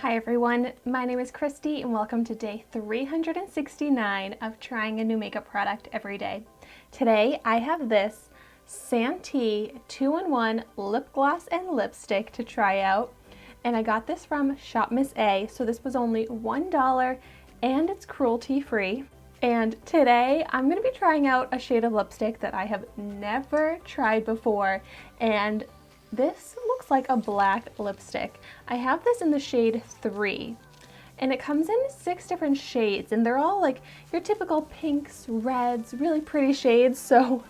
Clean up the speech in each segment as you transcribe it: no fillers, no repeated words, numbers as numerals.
Hi everyone, my name is Christy and welcome to day 369 of trying a new makeup product every day. Today I have this Santee 2-in-1 lip gloss and lipstick to try out, and I got this from ShopMissA, so this was only $1 and it's cruelty free. And today I'm going to be trying out a shade of lipstick that I have never tried before, and this looks like a black lipstick. I have this in the shade 3, and it comes in 6 different shades, and they're all like your typical pinks, reds, really pretty shades, so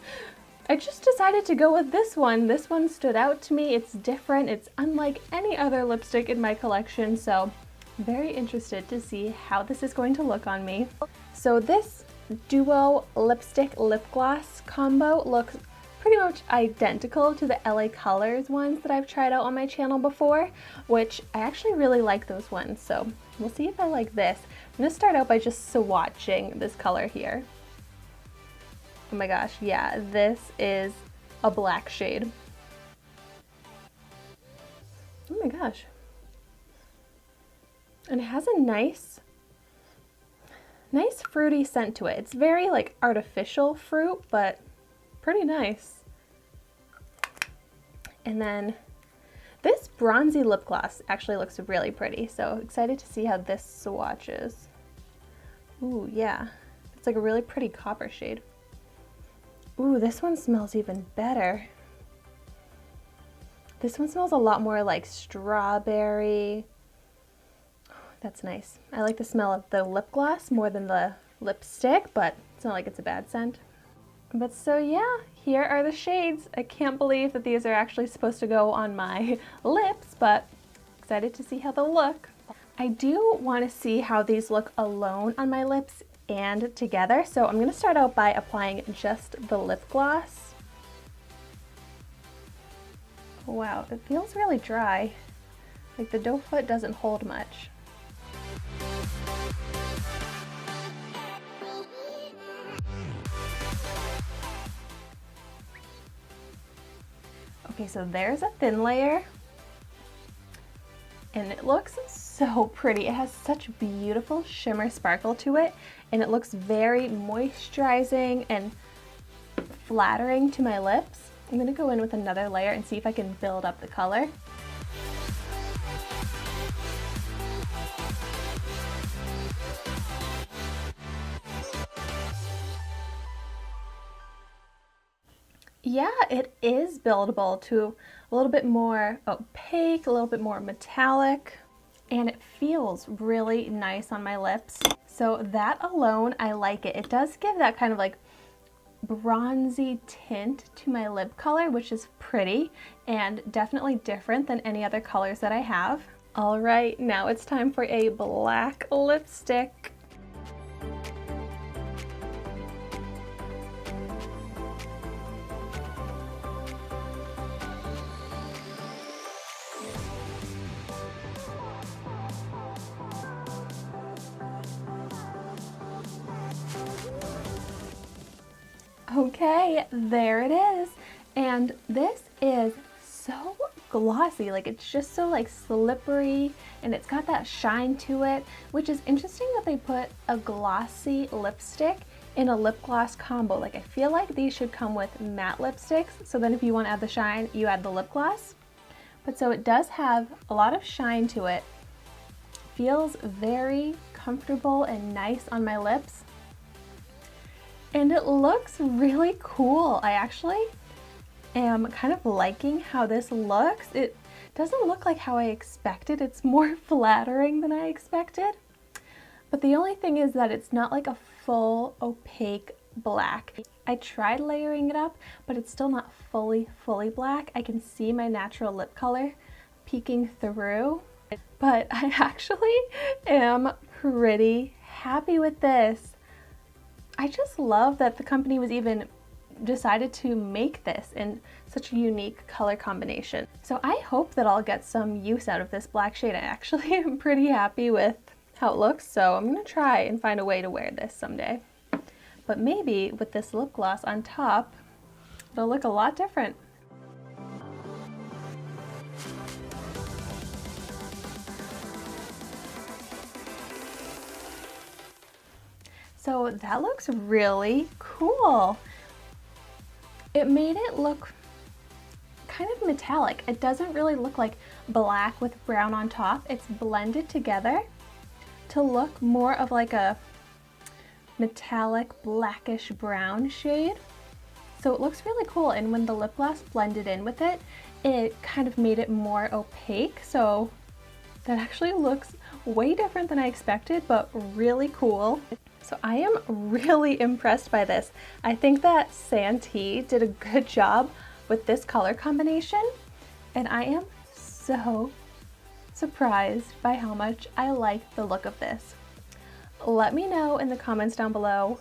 I just decided to go with this one. This one stood out to me. It's different. It's unlike any other lipstick in my collection, so I'm very interested to see how this is going to look on me. So this duo lipstick lip gloss combo looks pretty much identical to the LA Colors ones that I've tried out on my channel before, which I actually really like those ones, so we'll see if I like this. I'm going to start out by just swatching this color here. Oh my gosh, yeah, this is a black shade. Oh my gosh. And it has a nice fruity scent to it. It's very like artificial fruit, but pretty nice. And then this bronzy lip gloss actually looks really pretty, so excited to see how this swatches. Ooh, yeah. It's like a really pretty copper shade. Ooh, this one smells even better. This one smells a lot more like strawberry. That's nice. I like the smell of the lip gloss more than the lipstick, but it's not like it's a bad scent. But so yeah, here are the shades. I can't believe that these are actually supposed to go on my lips, but excited to see how they'll look. I do want to see how these look alone on my lips and together, so I'm going to start out by applying just the lip gloss. Wow, it feels really dry. Like the doe foot doesn't hold much. Okay, so there's a thin layer, and it looks so pretty. It has such beautiful shimmer sparkle to it, and it looks very moisturizing and flattering to my lips. I'm gonna go in with another layer and see if I can build up the color. Yeah, it is buildable to a little bit more opaque, a little bit more metallic, and it feels really nice on my lips. So that alone, I like it. It does give that kind of like bronzy tint to my lip color, which is pretty and definitely different than any other colors that I have. All right, now it's time for a black lipstick. Okay, there it is. And this is so glossy, like it's just so like slippery, and it's got that shine to it, which is interesting that they put a glossy lipstick in a lip gloss combo. Like I feel like these should come with matte lipsticks, so then if you want to add the shine, you add the lip gloss. But so it does have a lot of shine to it. Feels very comfortable and nice on my lips. And it looks really cool. I actually am kind of liking how this looks. It doesn't look like how I expected. It's more flattering than I expected. But the only thing is that it's not like a full opaque black. I tried layering it up, but it's still not fully black. I can see my natural lip color peeking through. But I actually am pretty happy with this. I just love that the company was even decided to make this in such a unique color combination. So I hope that I'll get some use out of this black shade. I actually am pretty happy with how it looks, so I'm gonna try and find a way to wear this someday. But maybe with this lip gloss on top, it'll look a lot different. So that looks really cool. It made it look kind of metallic. It doesn't really look like black with brown on top. It's blended together to look more of like a metallic blackish brown shade. So it looks really cool, and when the lip gloss blended in with it, it kind of made it more opaque. So that actually looks way different than I expected, but really cool. So I am really impressed by this. I think that Santee did a good job with this color combination, and I am so surprised by how much I like the look of this. Let me know in the comments down below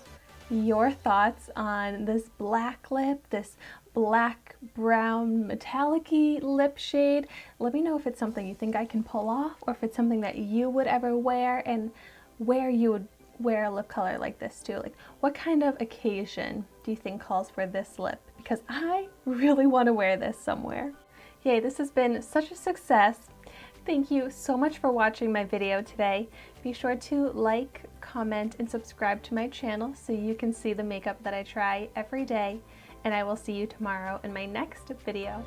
your thoughts on this black lip, this black brown metallic-y lip shade. Let me know if it's something you think I can pull off, or if it's something that you would ever wear, and where you would wear a lip color like this too. Like, what kind of occasion do you think calls for this lip? Because I really want to wear this somewhere. Yay, this has been such a success. Thank you so much for watching my video today. Be sure to like, comment, and subscribe to my channel so you can see the makeup that I try every day. And I will see you tomorrow in my next video.